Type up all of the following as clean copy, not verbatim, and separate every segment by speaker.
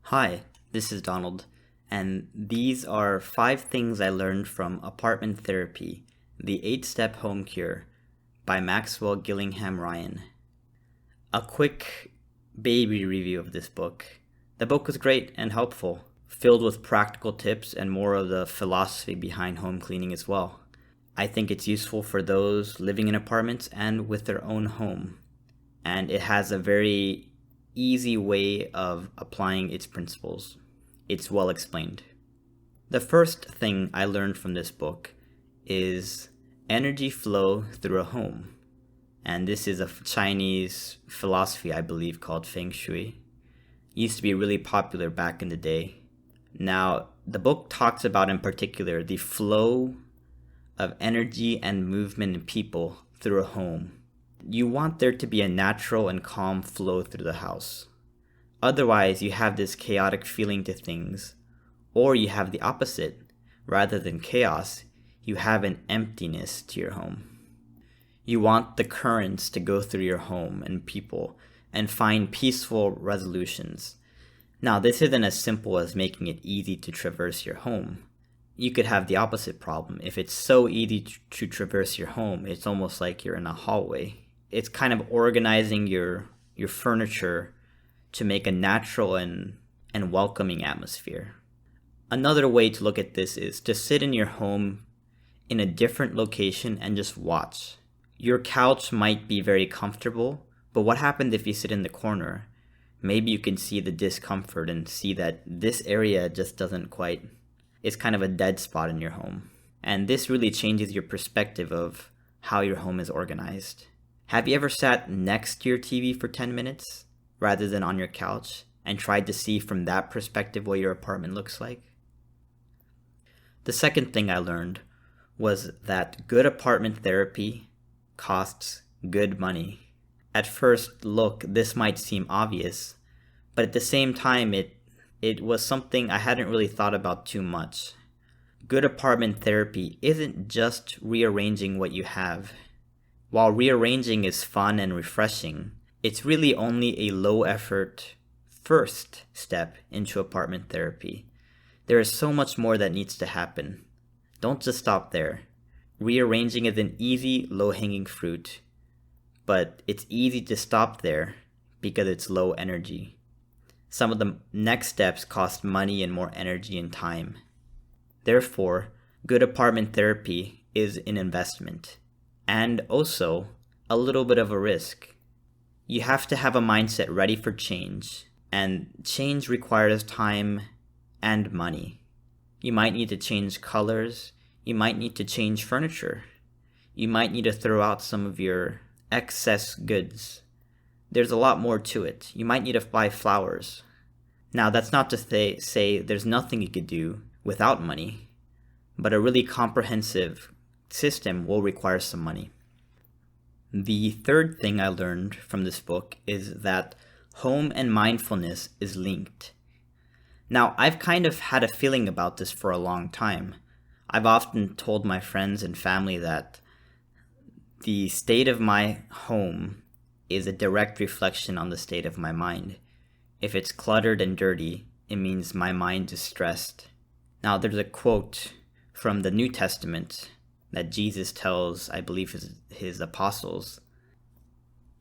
Speaker 1: Hi, this is Donald, and these are 5 things I learned from Apartment Therapy, the 8-Step Home Cure by Maxwell Gillingham-ryan. A quick baby review of this book. The book was great and helpful, filled with practical tips and more of the philosophy behind home cleaning as well. I think it's useful for those living in apartments and with their own home, and it has a very easy way of applying its principles. It's well explained. The first thing I learned from this book is energy flow through a home. And this is a Chinese philosophy, I believe, called Feng Shui. Used to be really popular back in the day. Now, the book talks about in particular the flow of energy and movement in people through a home. You want there to be a natural and calm flow through the house. Otherwise, you have this chaotic feeling to things, or you have the opposite. Rather than chaos, you have an emptiness to your home. You want the currents to go through your home and people and find peaceful resolutions. Now, this isn't as simple as making it easy to traverse your home. You could have the opposite problem. If it's so easy to traverse your home, it's almost like you're in a hallway. It's kind of organizing your furniture to make a natural and welcoming atmosphere. Another way to look at this is to sit in your home in a different location and just watch. Your couch might be very comfortable, but what happens if you sit in the corner? Maybe you can see the discomfort and see that this area just doesn't quite, it's kind of a dead spot in your home. And this really changes your perspective of how your home is organized. Have you ever sat next to your TV for 10 minutes rather than on your couch and tried to see from that perspective what your apartment looks like? The second thing I learned was that good apartment therapy costs good money. At first look, this might seem obvious, but at the same time, it was something I hadn't really thought about too much. Good apartment therapy isn't just rearranging what you have. While rearranging is fun and refreshing, it's really only a low-effort first step into apartment therapy. There is so much more that needs to happen. Don't just stop there. Rearranging is an easy, low-hanging fruit, but it's easy to stop there because it's low energy. Some of the next steps cost money and more energy and time. Therefore, good apartment therapy is an investment. And also, a little bit of a risk. You have to have a mindset ready for change, and change requires time and money. You might need to change colors, you might need to change furniture, you might need to throw out some of your excess goods. There's a lot more to it. You might need to buy flowers. Now, that's not to say there's nothing you could do without money, but a really comprehensive system will require some money. The third thing I learned from this book is that home and mindfulness is linked. Now, I've kind of had a feeling about this for a long time. I've often told my friends and family that the state of my home is a direct reflection on the state of my mind. If it's cluttered and dirty, it means my mind is stressed. Now, there's a quote from the New Testament that Jesus tells, I believe, his apostles.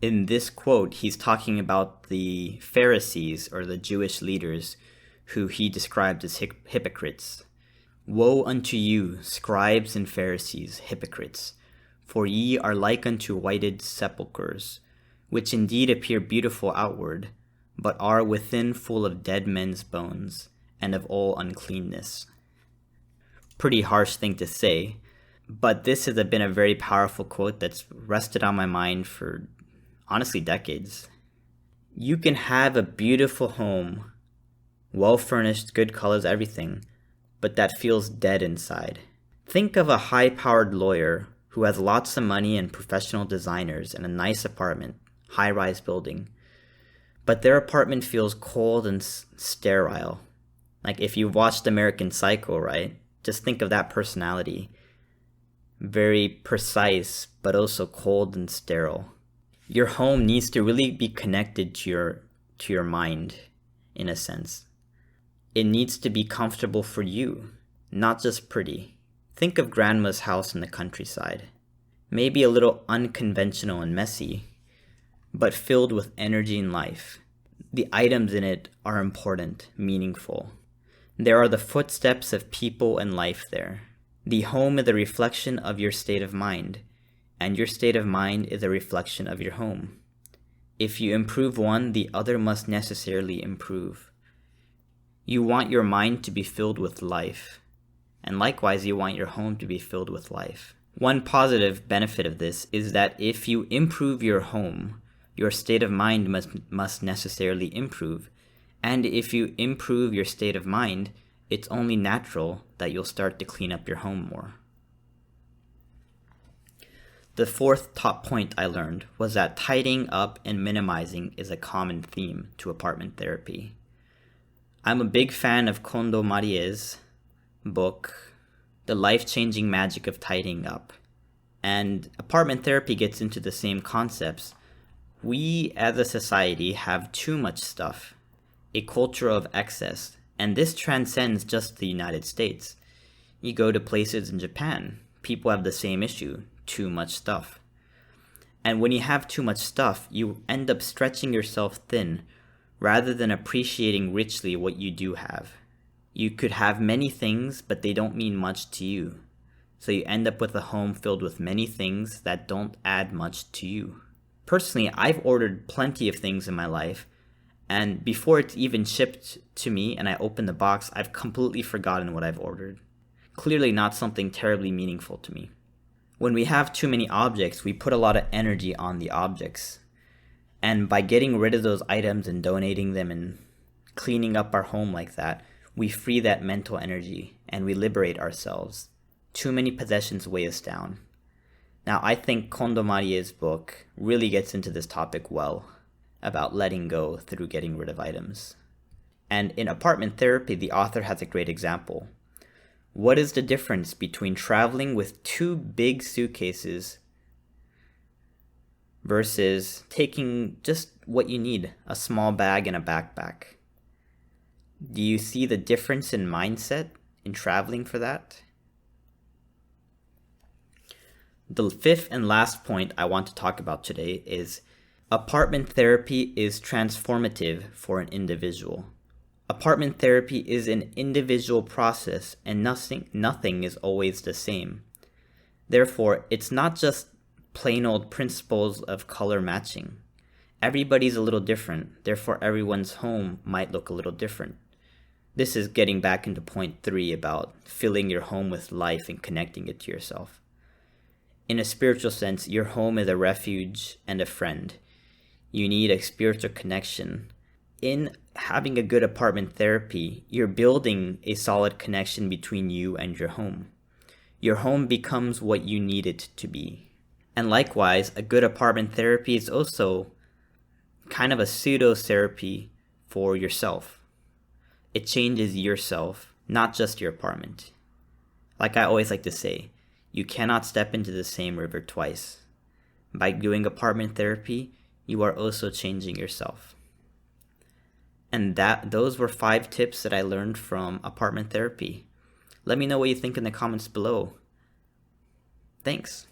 Speaker 1: In this quote, he's talking about the Pharisees, or the Jewish leaders, who he described as hypocrites. Woe unto you, scribes and Pharisees, hypocrites! For ye are like unto whited sepulchres, which indeed appear beautiful outward, but are within full of dead men's bones, and of all uncleanness. Pretty harsh thing to say, but this has been a very powerful quote that's rested on my mind for, honestly, decades. You can have a beautiful home, well furnished, good colors, everything, but that feels dead inside. Think of a high-powered lawyer who has lots of money and professional designers and a nice apartment, high-rise building, but their apartment feels cold and sterile. Like if you've watched American Psycho, right? Just think of that personality. Very precise, but also cold and sterile. Your home needs to really be connected to your mind, in a sense. It needs to be comfortable for you, not just pretty. Think of grandma's house in the countryside. Maybe a little unconventional and messy, but filled with energy and life. The items in it are important, meaningful. There are the footsteps of people and life there. The home is a reflection of your state of mind, and your state of mind is a reflection of your home. If you improve one, the other must necessarily improve. You want your mind to be filled with life, and likewise you want your home to be filled with life. One positive benefit of this is that if you improve your home, your state of mind must necessarily improve. And if you improve your state of mind, it's only natural that you'll start to clean up your home more. The fourth top point I learned was that tidying up and minimizing is a common theme to apartment therapy. I'm a big fan of Kondo Marie's book, The Life-Changing Magic of Tidying Up. And apartment therapy gets into the same concepts. We as a society have too much stuff, a culture of excess, and this transcends just the United States. You go to places in Japan, people have the same issue, too much stuff. And when you have too much stuff, you end up stretching yourself thin rather than appreciating richly what you do have. You could have many things, but they don't mean much to you. So you end up with a home filled with many things that don't add much to you. Personally, I've ordered plenty of things in my life, and before it's even shipped to me and I open the box, I've completely forgotten what I've ordered. Clearly not something terribly meaningful to me. When we have too many objects, we put a lot of energy on the objects. And by getting rid of those items and donating them and cleaning up our home like that, we free that mental energy and we liberate ourselves. Too many possessions weigh us down. Now, I think Kondo Marie's book really gets into this topic well, about letting go through getting rid of items. And in apartment therapy, the author has a great example. What is the difference between traveling with 2 big suitcases versus taking just what you need, a small bag and a backpack? Do you see the difference in mindset in traveling for that? The fifth and last point I want to talk about today is apartment therapy is transformative for an individual. Apartment therapy is an individual process and nothing is always the same. Therefore, it's not just plain old principles of color matching. Everybody's a little different, therefore everyone's home might look a little different. This is getting back into point 3 about filling your home with life and connecting it to yourself. In a spiritual sense, your home is a refuge and a friend. You need a spiritual connection. In having a good apartment therapy, you're building a solid connection between you and your home. Your home becomes what you need it to be. And likewise, a good apartment therapy is also kind of a pseudo-therapy for yourself. It changes yourself, not just your apartment. Like I always like to say, you cannot step into the same river twice. By doing apartment therapy, you are also changing yourself. And those were 5 tips that I learned from apartment therapy. Let me know what you think in the comments below. Thanks.